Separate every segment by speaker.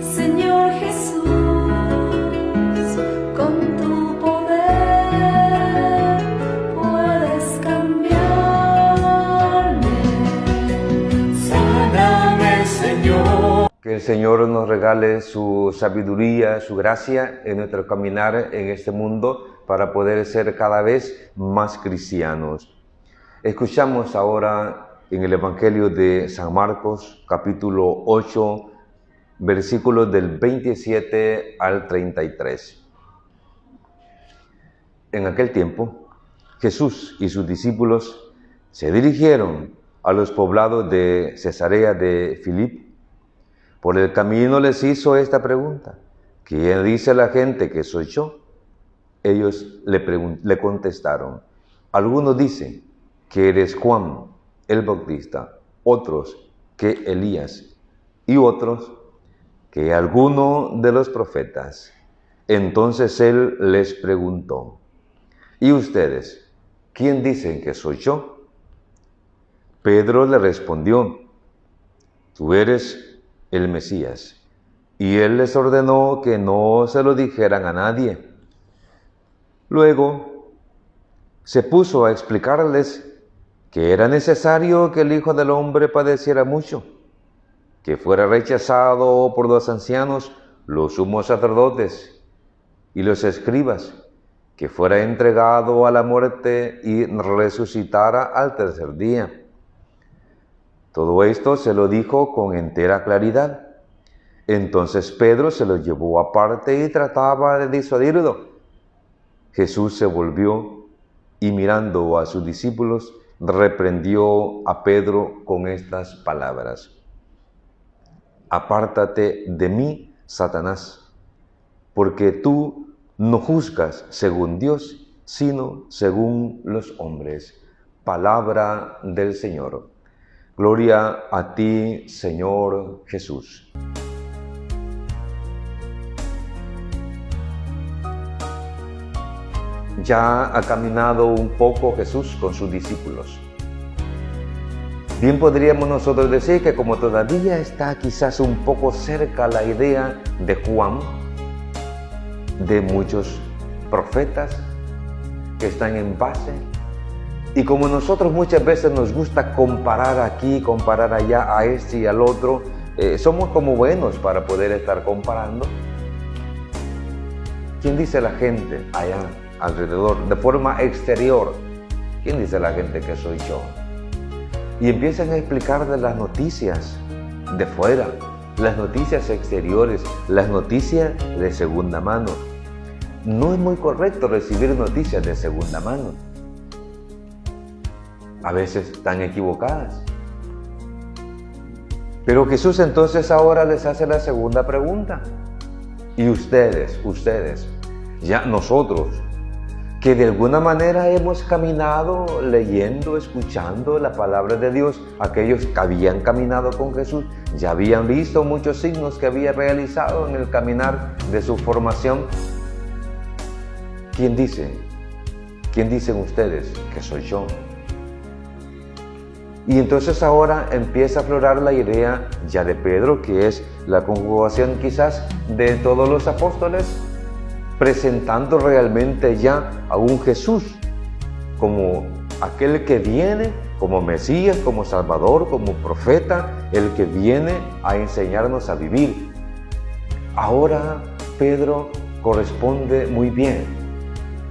Speaker 1: Señor Jesús, con tu poder puedes cambiarme. Sáname, Señor.
Speaker 2: Que el Señor nos regale su sabiduría, su gracia en nuestro caminar en este mundo para poder ser cada vez más cristianos. Escuchamos ahora en el Evangelio de San Marcos, capítulo 8, versículos del 27 al 33. En aquel tiempo, Jesús y sus discípulos se dirigieron a los poblados de Cesarea de Filipo. Por el camino les hizo esta pregunta: ¿quién dice la gente que soy yo? Ellos le contestaron: algunos dicen que eres Juan el Bautista, otros que Elías, y otros que alguno de los profetas. Entonces él les preguntó: ¿y ustedes, quién dicen que soy yo? Pedro le respondió: tú eres el Mesías. Y él les ordenó que no se lo dijeran a nadie. Luego se puso a explicarles que era necesario que el Hijo del Hombre padeciera mucho, que fuera rechazado por los ancianos, los sumos sacerdotes y los escribas, que fuera entregado a la muerte y resucitara al tercer día. Todo esto se lo dijo con entera claridad. Entonces Pedro se lo llevó aparte y trataba de disuadirlo. Jesús se volvió y mirando a sus discípulos, reprendió a Pedro con estas palabras: apártate de mí, Satanás, porque tú no juzgas según Dios, sino según los hombres. Palabra del Señor. Gloria a ti, Señor Jesús. Ya ha caminado un poco Jesús con sus discípulos. Bien podríamos nosotros decir que como todavía está quizás un poco cerca la idea de Juan, de muchos profetas que están en base, y como nosotros muchas veces nos gusta comparar aquí, comparar allá, a este y al otro, somos como buenos para poder estar comparando. ¿Quién dice la gente allá alrededor, de forma exterior? ¿Quién dice la gente que soy yo? Y empiezan a explicar de las noticias de fuera, las noticias exteriores, las noticias de segunda mano. No es muy correcto recibir noticias de segunda mano. A veces están equivocadas. Pero Jesús entonces ahora les hace la segunda pregunta. Y ustedes, ya nosotros, que de alguna manera hemos caminado leyendo, escuchando la palabra de Dios, aquellos que habían caminado con Jesús, ya habían visto muchos signos que había realizado en el caminar de su formación. ¿Quién dice? ¿Quién dicen ustedes que soy yo? Y entonces ahora empieza a aflorar la idea ya de Pedro, que es la conjugación quizás de todos los apóstoles, presentando realmente ya a un Jesús como aquel que viene como Mesías, como Salvador, como profeta, el que viene a enseñarnos a vivir. Ahora Pedro corresponde muy bien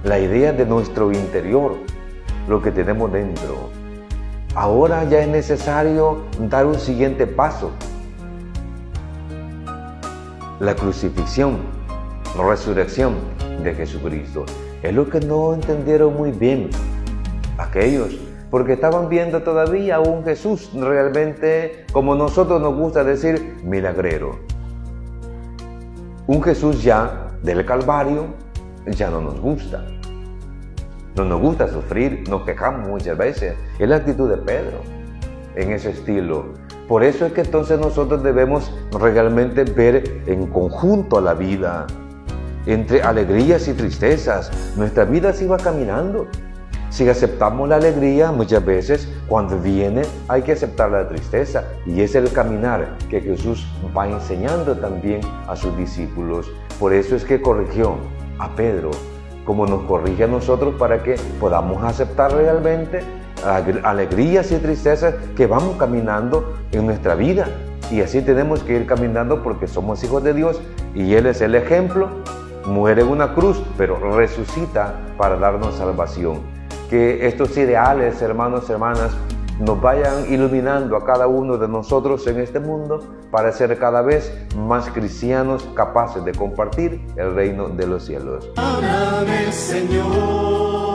Speaker 2: la idea de nuestro interior, lo que tenemos dentro. Ahora ya es necesario dar un siguiente paso. La crucifixión, la resurrección de Jesucristo. Es lo que no entendieron muy bien aquellos, porque estaban viendo todavía a un Jesús realmente, como nosotros nos gusta decir, milagrero. Un Jesús ya del Calvario ya no nos gusta. No nos gusta sufrir, nos quejamos muchas veces. Es la actitud de Pedro en ese estilo. Por eso es que entonces nosotros debemos realmente ver en conjunto a la vida, entre alegrías y tristezas. Nuestra vida se va caminando. Si aceptamos la alegría, muchas veces cuando viene hay que aceptar la tristeza. Y es el caminar que Jesús va enseñando también a sus discípulos. Por eso es que corrigió a Pedro, como nos corrige a nosotros, para que podamos aceptar realmente alegrías y tristezas que vamos caminando en nuestra vida. Y así tenemos que ir caminando porque somos hijos de Dios y Él es el ejemplo. Muere en una cruz, pero resucita para darnos salvación. Que estos ideales, hermanos, hermanas, nos vayan iluminando a cada uno de nosotros en este mundo para ser cada vez más cristianos, capaces de compartir el reino de los cielos.
Speaker 3: Háblame, Señor.